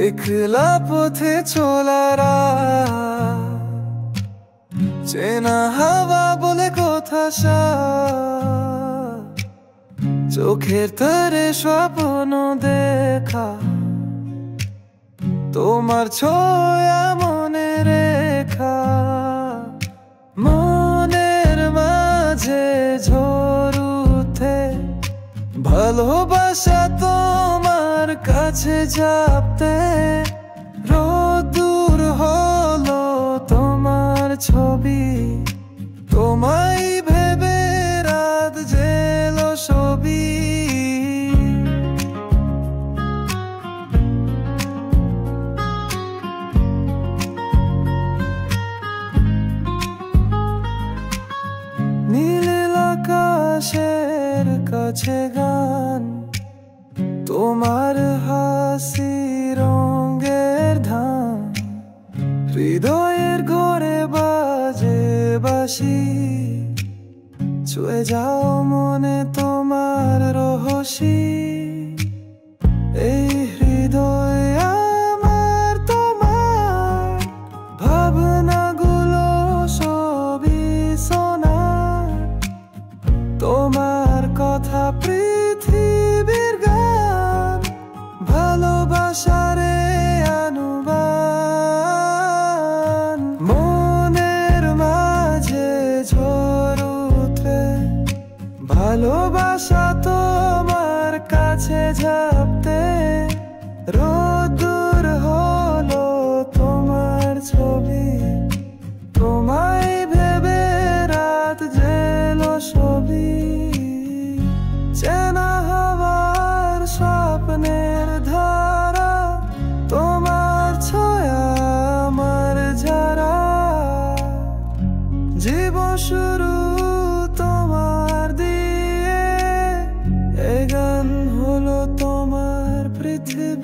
একলা পথে চলারা, চেনা হাওয়া বলে কথা চোখের তারে স্বপ্ন দেখা, তোমার ছোঁয়া মনে রেখা, মনের মাঝে ঝড় উঠে ভালোবাসা তোমার কাছে যাবতে, রোদ্দুর হলো তোমার ছবি, তোমায় ভেবে রাত জেলো সবই। নীল আকাশের কাছে গান, তোমার হাসি রঙের ধান, হৃদয়ের ঘরে বাজে বাঁশি, ছুঁয়ে যাও মনে তোমার রহস্যি। এই হৃদয় আমার তোমার, ভাবনাগুলো সবই শোনার, তোমার কথা পৃথিবীর গান, ভালোবাসারে আনুবান, মনের মাঝে ঝড় উঠে ভালোবাসা তোমার কাছে ঝাঁপতে, রোদ্দুর হলো তোমার ছবি, তোমায় ভেবে রাত জেলো সবই। চেনা হাওয়ার স্বপ্নের ধারা, তোমার ছায়া আমার যারা, জীবন শুরু তোমার দিয়ে, এ গান হলো তোমার পৃথিবী।